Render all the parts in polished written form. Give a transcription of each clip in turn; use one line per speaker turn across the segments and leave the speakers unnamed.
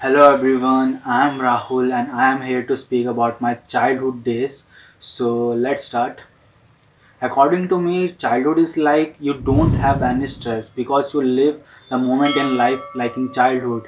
Hello everyone, I am Rahul and I am here to speak about my childhood days. So let's start. According to me, childhood is like you don't have any stress because you live the moment in life like in childhood.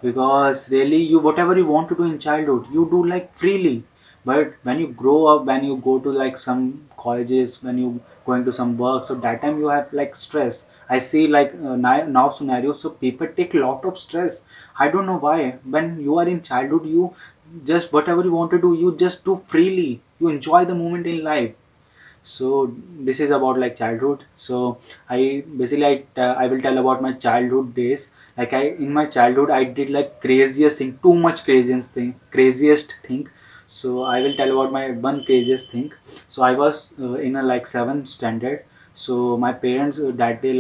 Because really, you whatever you want to do in childhood, you do like freely. But when you grow up, when you go to like some colleges, when you going to some work, so that time you have like stress. I see like now scenarios, so people take lot of stress. I don't know why. When you are in childhood, you just whatever you want to do, you just do freely. You enjoy the moment in life. So this is about like childhood. So I will tell about my childhood days. Like I in my childhood I did like craziest thing, too much craziest thing. So I will tell about my one craziest thing. So I was in a like seventh standard. So my parents that day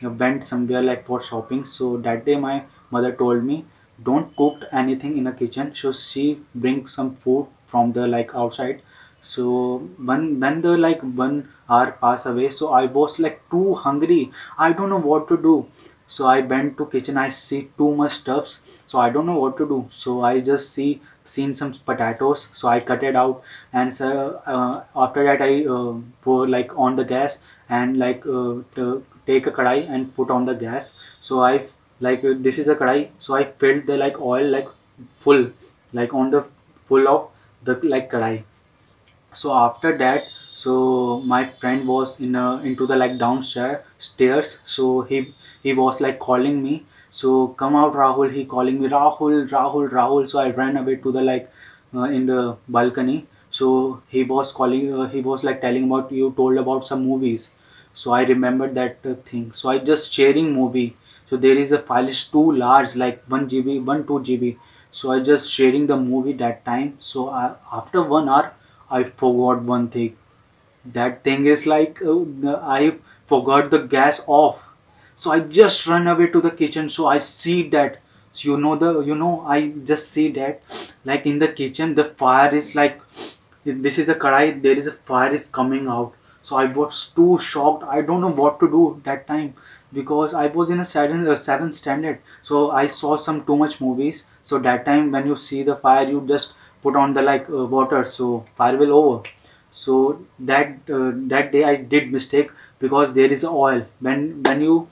went somewhere like for shopping. So that day my mother told me don't cook anything in the kitchen. So she bring some food from the like outside. So when the like 1 hour pass away, so I was like too hungry. I don't know what to do. So I went to kitchen. I see too much stuffs. So I don't know what to do. So I just seen some potatoes. So I cut it out, and so after that I pour like on the gas and to take a kadai and put on the gas. So I this is a kadai. So I filled the like oil like full, like on the full of the like kadai. So after that, so my friend was into the like downstairs stairs. So he was like calling me, so come out Rahul. He calling me Rahul, Rahul, Rahul. So I ran away to the like in the balcony. So he was calling, he was like telling about you told about some movies. So I remembered that thing. So I just sharing movie. So there is a file is too large, like 1 GB, 2 GB. So I just sharing the movie that time. So after 1 hour, I forgot one thing. That thing is like I forgot the gas off. So I just run away to the kitchen. So I see that. So I just see that like in the kitchen the fire is like this is a kadai. There is a fire is coming out. So I was too shocked. I don't know what to do that time because I was in a seventh standard. So I saw some too much movies. So that time when you see the fire, you just put on the like water. So fire will over. So that day I did mistake because there is oil when you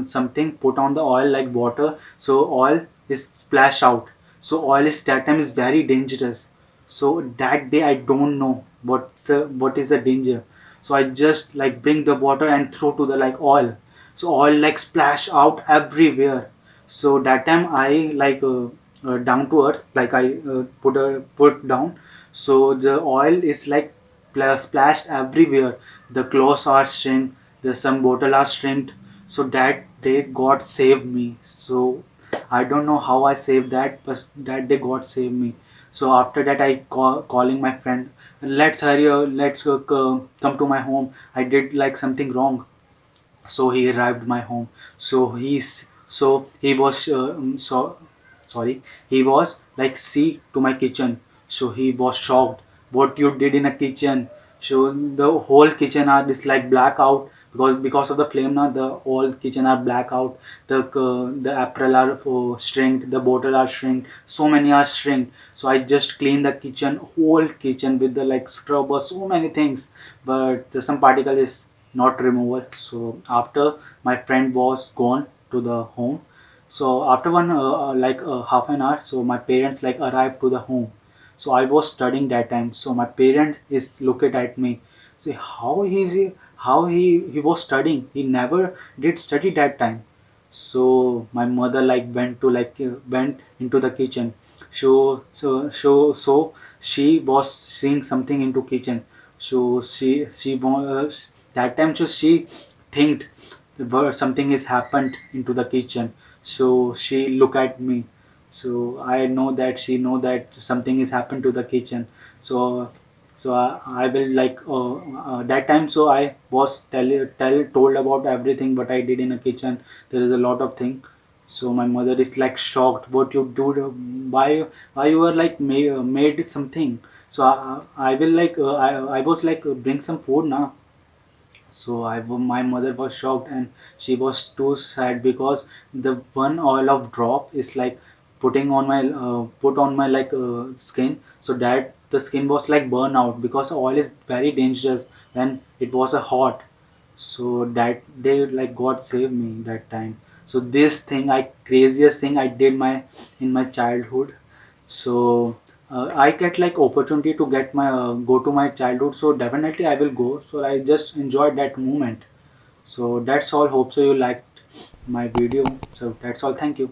something put on the oil like water, so oil is splash out. So oil is that time is very dangerous. So that day I don't know what is the danger. So I just like bring the water and throw to the like oil. So oil like splash out everywhere. So that time I down to earth, like I put down. So the oil is like splashed everywhere. The clothes are shrink, the some bottle are shrinked. So that day God saved me. So I don't know how I saved that, but that day God saved me. So after that I calling my friend, let's hurry, let's come to my home. I did like something wrong. So he arrived my home. So he was sorry, he was like see to my kitchen. So he was shocked what you did in a kitchen. So the whole kitchen are is like blackout because of the flame now the whole kitchen are blackout. The apparel are shrink, the bottle are shrink, so many are shrink. So I just clean the kitchen, whole kitchen with the like scrubber, so many things, but some particle is not removal. So after my friend was gone to the home, so after half an hour, so my parents like arrived to the home. So I was studying that time. So my parents is looking at me. Say how he was studying. He never did study that time. So my mother like went into the kitchen. So she was seeing something into kitchen. So that time so she think something has happened into the kitchen. So she look at me. So I know that she know that something is happened to the kitchen. So I will that time. So I was told about everything what I did in the kitchen. There is a lot of thing. So my mother is like shocked. What you do? Why you were like made something? So I will I was like bring some food now. So my mother was shocked and she was too sad because the one oil of drop is like putting on my put on my like skin, so that the skin was like burn out because oil is very dangerous when it was a hot. So that they like God saved me that time. So this thing I craziest thing I did my in my childhood. So I get like opportunity to get my go to my childhood, so definitely I will go. So I just enjoyed that moment. So that's all. Hope so you liked my video. So that's all. Thank you.